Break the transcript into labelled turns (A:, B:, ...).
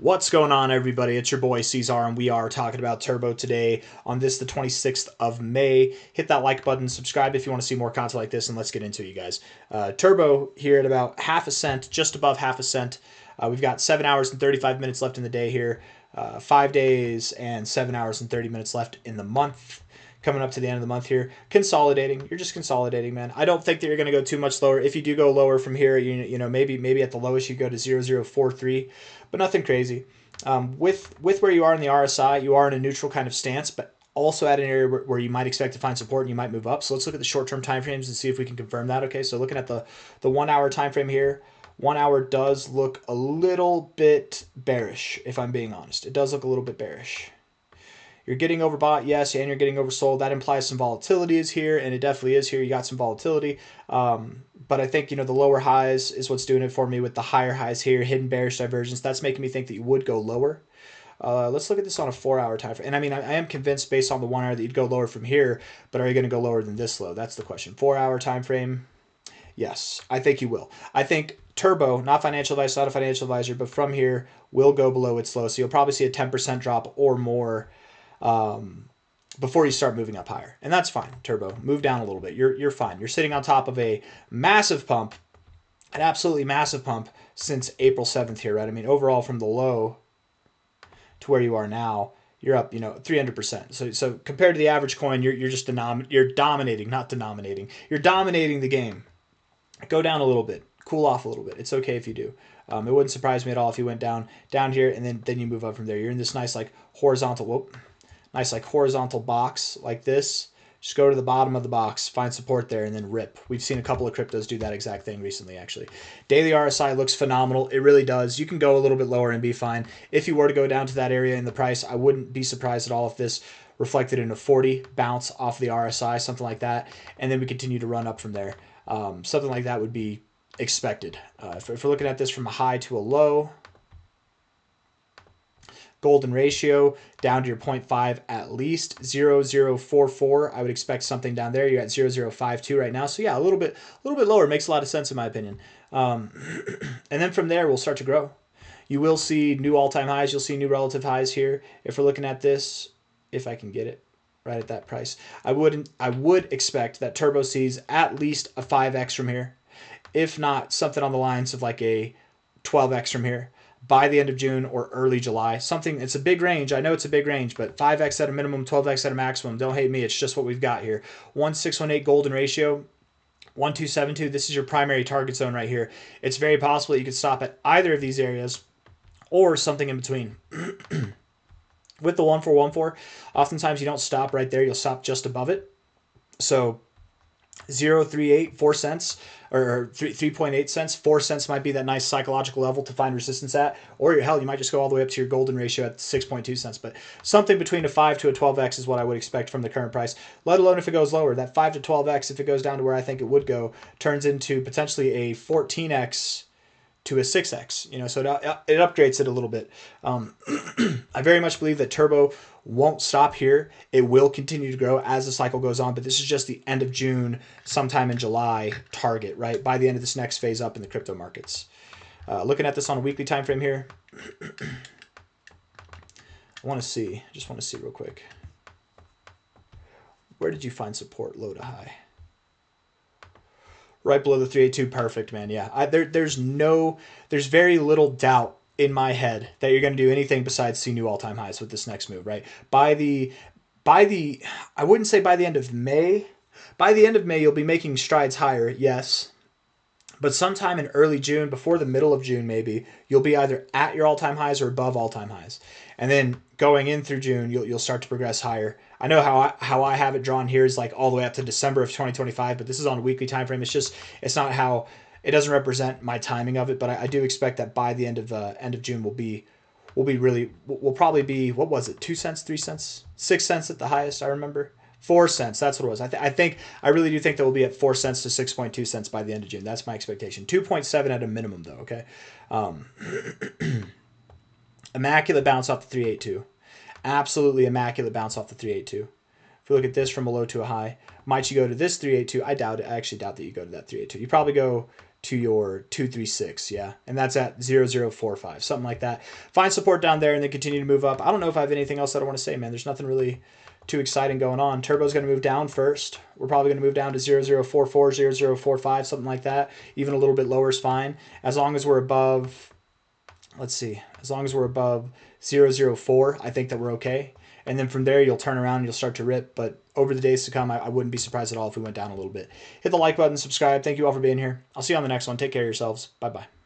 A: What's going on, everybody? It's your boy C-Zar, and we are talking about Turbo today on this, the 26th of May. Hit that like button, subscribe if you want to see more content like this, and let's get into it, you guys. Turbo here at about half a cent, just above half a cent. We've got 7 hours and 35 minutes left in the day here, 5 days and 7 hours and 30 minutes left in the month. Coming up to the end of the month here, consolidating. You're just consolidating, man. I don't think that you're going to go too much lower. If you do go lower from here, you know maybe at the lowest you go to 0.043, but nothing crazy. With where you are in the RSI, you are in a neutral kind of stance, but also at an area where you might expect to find support and you might move up. So let's look at the short-term time frames and see if we can confirm that. Okay, so looking at the 1 hour time frame here, 1 hour does look a little bit bearish, if I'm being honest. It does look a little bit bearish. You're getting overbought, yes, and you're getting oversold. That implies some volatility is here, and it definitely is here. You got some volatility. But I think, the lower highs is what's doing it for me with the higher highs here, hidden bearish divergence. That's making me think that you would go lower. Let's look at this on a 4 hour time frame. And I mean, I am convinced based on the 1 hour that you'd go lower from here, but are you going to go lower than this low? That's the question. 4 hour time frame, yes, I think you will. I think Turbo, not financial advice, not a financial advisor, but from here will go below its low. So you'll probably see a 10% drop or more before you start moving up higher. And that's fine, Turbo. Move down a little bit. You're fine. You're sitting on top of a massive pump, an absolutely massive pump since April 7th here, right? I mean, overall from the low to where you are now, you're up, 300%. So compared to the average coin, you're just you're dominating, not denominating. You're dominating the game. Go down a little bit. Cool off a little bit. It's okay if you do. It wouldn't surprise me at all if you went down here and then you move up from there. You're in this nice horizontal horizontal box like this. Just go to the bottom of the box, find support there, and then rip. We've seen a couple of cryptos do that exact thing recently, actually. Daily RSI looks phenomenal. It really does. You can go a little bit lower and be fine. If you were to go down to that area in the price, I wouldn't be surprised at all if this reflected in a 40 bounce off the RSI, something like that, and then we continue to run up from there. Something like that would be expected. If we're looking at this from a high to a low, golden ratio down to your 0.5 at least, 0.044. I would expect something down there. You're at 0.052 right now. So yeah, a little bit lower makes a lot of sense in my opinion. And then from there, we'll start to grow. You will see new all-time highs. You'll see new relative highs here. If we're looking at this, if I can get it right at that price, I would expect that Turbo sees at least a 5x from here, if not something on the lines of like a 12x from here by the end of June or early July. It's a big range. I know it's a big range, but 5x at a minimum, 12x at a maximum. Don't hate me. It's just what we've got here. 1.618 golden ratio, 1.272. This is your primary target zone right here. It's very possible that you could stop at either of these areas or something in between. With the 1.414, oftentimes you don't stop right there. You'll stop just above it. So 0.38, 4 cents, or 3.8 cents, 4 cents might be that nice psychological level to find resistance at, or hell, you might just go all the way up to your golden ratio at 6.2 cents. But something between a 5 to a 12x is what I would expect from the current price, let alone if it goes lower. That 5 to 12x, if it goes down to where I think it would go, turns into potentially a 14x to a 6x, so it upgrades it a little bit. I very much believe that Turbo won't stop here. It will continue to grow as the cycle goes on, but this is just the end of June, sometime in July target, right? By the end of this next phase up in the crypto markets. Looking at this on a weekly time frame here, I just want to see real quick. Where did you find support low to high? Right below the 382, perfect, man. Yeah, there's very little doubt in my head that you're going to do anything besides see new all-time highs with this next move, right? I wouldn't say by the end of May. By the end of May, you'll be making strides higher, yes. But sometime in early June, before the middle of June maybe, you'll be either at your all-time highs or above all-time highs. And then going in through June, you'll start to progress higher. I know how I have it drawn here is like all the way up to December of 2025, but this is on a weekly time frame. It's not how it doesn't represent my timing of it, but I do expect that by the end of June we'll probably be, what was it, 2 cents, 3 cents, 6 cents at the highest, I remember. 4 cents, that's what it was. I really do think that we'll be at 4 cents to 6.2 cents by the end of June. That's my expectation. 2.7 at a minimum though, okay? Immaculate bounce off the 382. Absolutely immaculate bounce off the 382. If we look at this from a low to a high, might you go to this 382? I doubt it. I actually doubt that you go to that 382. You probably go to your 236, yeah, and that's at 0045, something like that. Find support down there and then continue to move up. I don't know if I have anything else that I want to say, man. There's nothing really too exciting going on. Turbo's going to move down first. We're probably going to move down to 0044, 0045, something like that. Even a little bit lower is fine, as long as we're above, let's see, as long as we're above 004, I think that we're okay. And then from there, you'll turn around and you'll start to rip. But over the days to come, I wouldn't be surprised at all if we went down a little bit. Hit the like button, subscribe. Thank you all for being here. I'll see you on the next one. Take care of yourselves. Bye-bye.